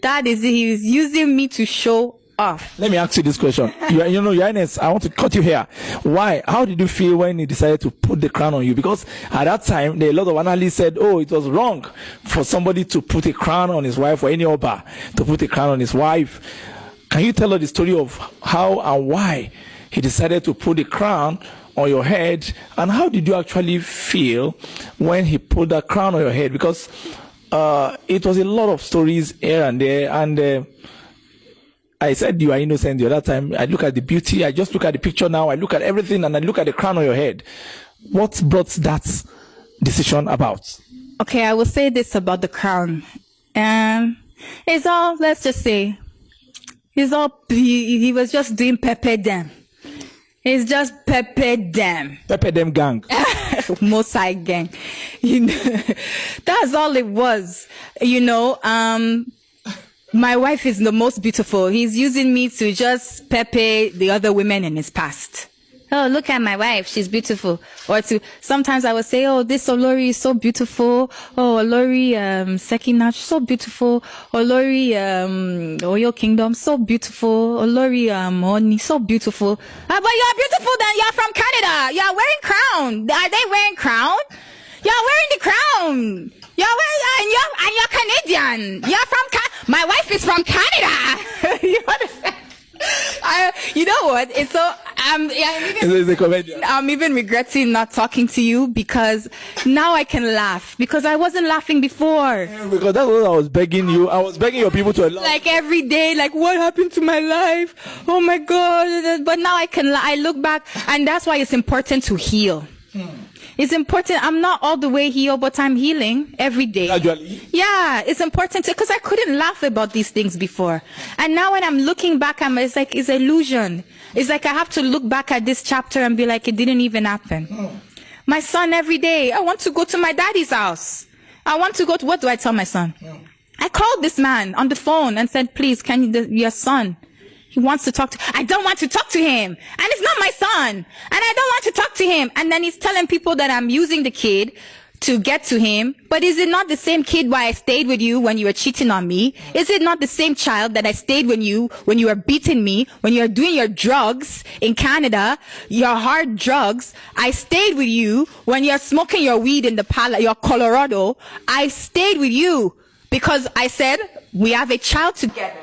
That is, he's using me to show off. Let me ask you this question. Your Highness, I want to cut you here. Why? How did you feel when he decided to put the crown on you? Because at that time, a lot of analysts said, oh, it was wrong for somebody to put a crown on his wife, or any Oba to put a crown on his wife. Can you tell us the story of how and why he decided to put the crown on your head, and how did you actually feel when he put that crown on your head? Because it was a lot of stories here and there, and I said you are innocent the other time. I look at the beauty, I just look at the picture now, I look at everything, and I look at the crown on your head. What brought that decision about? Okay, I will say this about the crown. It's all, let's just say, it's all, he was just doing Pepe Dem. It's just Pepe Dem. Pepe Dem gang. Mosai gang. You know, that's all it was. You know, my wife is the most beautiful. He's using me to just Pepe the other women in his past. Oh, look at my wife. She's beautiful. Or sometimes I would say, oh, this Olori is so beautiful. Oh, Olori, Sekinach, so beautiful. Olori, Oyo Kingdom, so beautiful. Olori, Oni, so beautiful. But you're beautiful then. You're from Canada. You're wearing crown. Are they wearing crown? You're wearing the crown. You're wearing, and you're Canadian. You're from my wife is from Canada. You understand? You know what? It's so I'm even regretting not talking to you, because now I can laugh, because I wasn't laughing before. Yeah, because that's what I was begging you. I was begging your people to laugh. Like every day, like what happened to my life? Oh my God! But now I can. I look back, and that's why it's important to heal. It's important. I'm not all the way healed, but I'm healing every day. Gradually. Yeah, it's important because I couldn't laugh about these things before. And now when I'm looking back, it's like, it's illusion. It's like I have to look back at this chapter and be like, it didn't even happen. My son, every day, I want to go to my daddy's house. I want to go to, what do I tell my son? I called this man on the phone and said, please, can you, your son, he wants to talk to, I don't want to talk to him. And it's not my son. And I don't want to talk to him. And then he's telling people that I'm using the kid to get to him. But is it not the same kid why I stayed with you when you were cheating on me? Is it not the same child that I stayed with you when you were beating me, when you were doing your drugs in Canada, your hard drugs? I stayed with you when you're smoking your weed in the your Colorado. I stayed with you because I said we have a child together.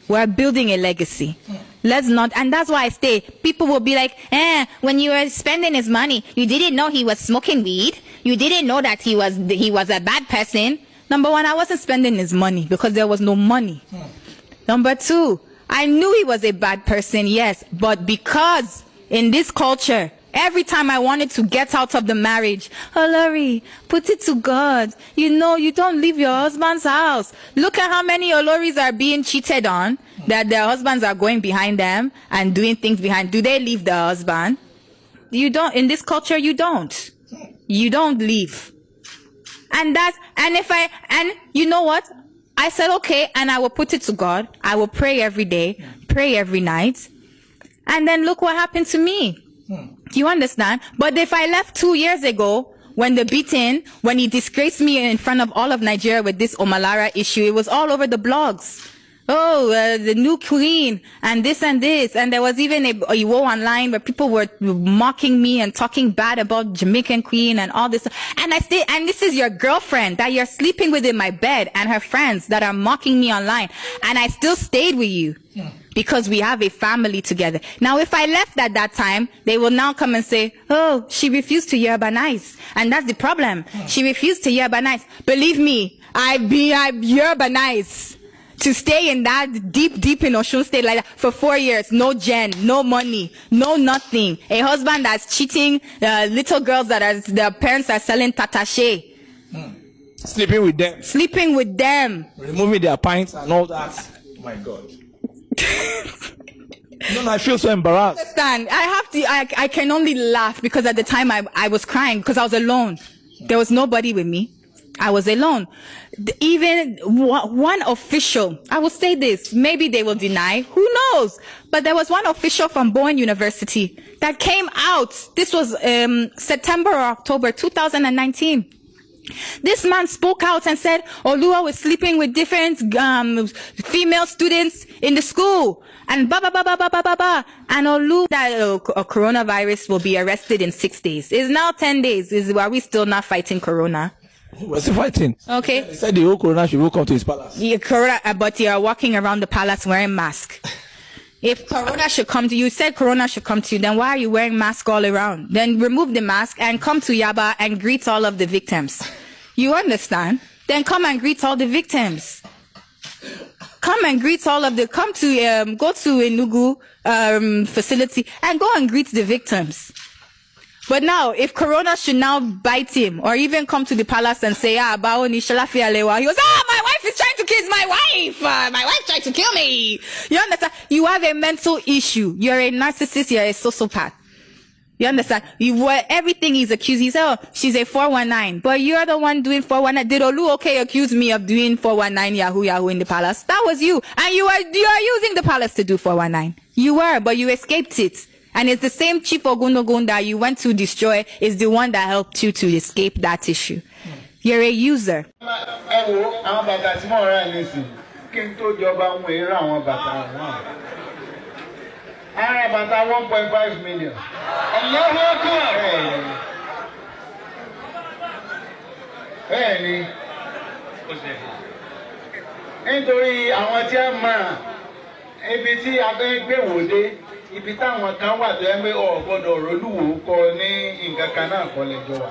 We're building a legacy. Let's not, and that's why I stay. People will be like, when you were spending his money, you didn't know he was smoking weed. You didn't know that he was a bad person. Number one, I wasn't spending his money because there was no money. Number two, I knew he was a bad person, yes, but because in this culture, Every time I wanted to get out of the marriage, Olori, put it to God. You know, you don't leave your husband's house. Look at how many Oloris are being cheated on, that their husbands are going behind them and doing things behind. Do they leave the husband? You don't. In this culture, you don't. You don't leave. And you know what? I said, okay, and I will put it to God. I will pray every day, pray every night. And then look what happened to me. Do you understand? But if I left 2 years ago, when the beating, when he disgraced me in front of all of Nigeria with this Omalara issue, it was all over the blogs. Oh, the new queen and this. And there was even a war online where people were mocking me and talking bad about Jamaican queen and all this. And this is your girlfriend that you're sleeping with in my bed and her friends that are mocking me online. And I still stayed with you because we have a family together. Now, if I left at that time, they will now come and say, oh, she refused to urbanize. And that's the problem. She refused to urbanize. Believe me, I urbanized. To stay in that deep in Osun State like that for 4 years, no gen, no money, no nothing. A husband that's cheating little girls their parents are selling tatashe. Sleeping with them. Removing their pints and all that. Oh my God. No, I feel so embarrassed. Understand? I can only laugh because at the time I was crying because I was alone. There was nobody with me. I was alone. Even one official, I will say this, maybe they will deny, who knows? But there was one official from Bowen University that came out. This was September or October 2019. This man spoke out and said, Olua was sleeping with different female students in the school. And And Olu, that coronavirus will be arrested in 6 days. It's now 10 days. Are we still not fighting corona? We're still fighting. Okay. He said the whole corona should come to his palace. Yeah, corona, but you're walking around the palace wearing mask. If corona should come to you, said corona should come to you, then why are you wearing mask all around? Then remove the mask and come to Yaba and greet all of the victims. You understand? Then come and greet all the victims. Come and greet all of the, go to Enugu facility and go and greet the victims. But now, if corona should now bite him or even come to the palace and say, Baoni Shalafi Alewa, he goes, my wife is trying to kill my wife. My wife tried to kill me. You understand? You have a mental issue. You're a narcissist. You're a sociopath. You understand? Everything he's accused. He said, she's a 419. But you're the one doing 419. Did Olu accuse me of doing 419 Yahoo in the palace? That was you. And you are using the palace to do 419. You were, but you escaped it. And it's the same Chief Ogunogun that you went to destroy is the one that helped you to escape that issue. You're a user. About 1.5 million. Nítorí àwọn tí a máa ibi tí a fẹ́ gbé wòde ibi táwọn kan wà tó yẹ pé o gbọ́dọ̀ rólùwò kọ ní nǹkan kan náà kọ́ lẹ́jọ́ wa.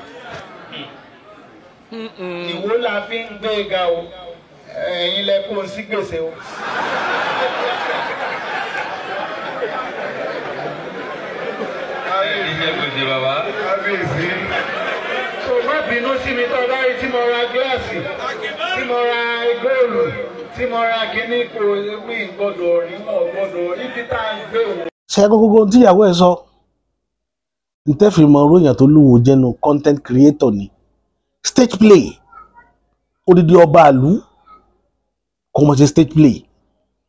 Ìwó la fi ń gbé ga o ẹ̀yin lẹ kó sí gbèsè o. So má bínú sí mi tó bá rí tí mo ra gíláàsì tí mo ra góòlù tí mo ra kíní kò mí gbọ́dọ̀ rí mọ́ gbọ́dọ̀ ibi tá à ń gbé wò. Ṣé gbogbo tíyàwó ẹ sọ ntẹ́fìmọ̀ ròyìn tó lúwo jẹ́nu content creator ni stage play odidi ọba àlú kò mọ̀ ṣe stage play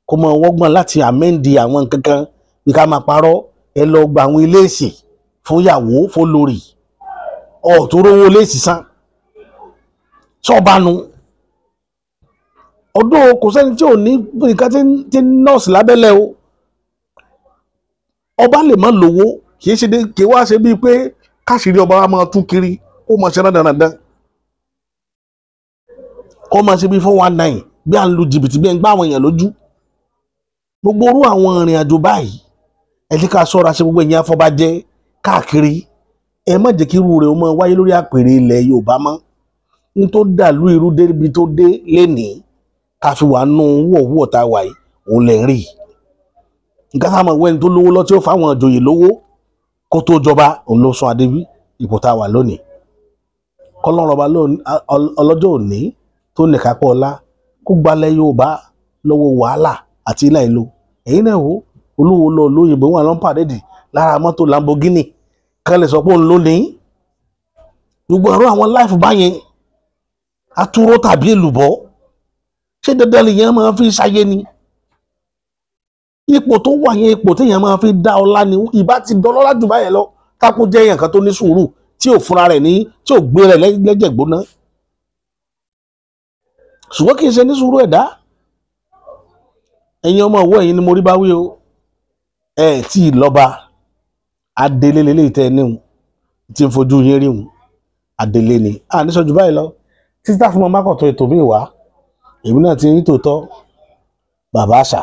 kò mọ̀ wọ́gbọ́n láti amẹ́ndì àwọn nǹkan kan bí ká máa parọ́ ẹ lọ gba àwọn ilé ìsìn fún ìyàwó fún lórí tó rówó ilé ìsìn san sọ́ọ̀bánu ọdún kò sẹ́ni tí ò ní nǹkan tí nọ́ọ̀sì lábẹ́lẹ̀ o ọba lè má lówó kì í wá ṣe bíi pé káṣírí ọba wa máa tún kiri ó máa ṣe dandan kó máa ṣe bíi 419 bí à ń lu jìbìtì bí ẹ̀ ń gbá àwọn èèyàn lójú gbogbo orú àwọn ìrìn àjò báyìí ẹ jẹ́ ká ṣọ́ra ṣe gbogbo èèyàn afọbajẹ káàkiri ẹ má jẹ́ kí irú rẹ̀ ó máa wáyé lórí àpèrè ilẹ̀ Yorùbá mọ́ ní tó dàlú irú débi tó dé lénìí ká fi wà nù wọ̀wọ̀ tá a wà yìí òun lè rí nǹkan tá a mọ̀ wẹ́ni tó lówó lọ tí ó fáwọn ìjòyè lówó kó tó jọba òun ló sún adébí ipò tá a wà lónìí kọ́lọ́run ọba ọlọ́jọ́ òní tó nìkápọ̀ ọlá kó gbalẹ̀ Yorùbá lọ́wọ́ wàhálà àti ilà ìlò èyí náà wò olúwo lọ lóyìnbó wọn lọ ń pàdédì lára mọ́tò Lamborghini kan lè sọ pé òun ló ní gbogbo ọ̀rọ̀ àwọn láìfù báyẹn atúró tàbí èlùbọ́ ṣé dandan lèèyàn máa fi ṣayé ni ipò tó wà yẹn ipò téèyàn máa fi dá ọlá ni ìbá ti dọlọ́lá jù báyẹn lọ kákó jẹ́ èèyàn kan tó ní sùúrù tí ò fúnra rẹ̀ ní tí ò gbé rẹ̀ lẹ́jẹ̀ gbóná ṣùgbọ́n kì í ṣe ní sùúrù ẹ̀dá ẹ̀yin ọmọ òwò ẹ̀yin ni mo rí bá wí o ẹ̀ tí ì lọ́ba adélé lélẹ́yìí tẹ́ ẹ níhùn tí ń fojú yín ríhùn adélé ni a ní sọ́jú báyìí lọ títí tá fún ọmọ mákọ̀tún ètò mi wá èmi náà ti ń tòótọ́ bàbá àṣà.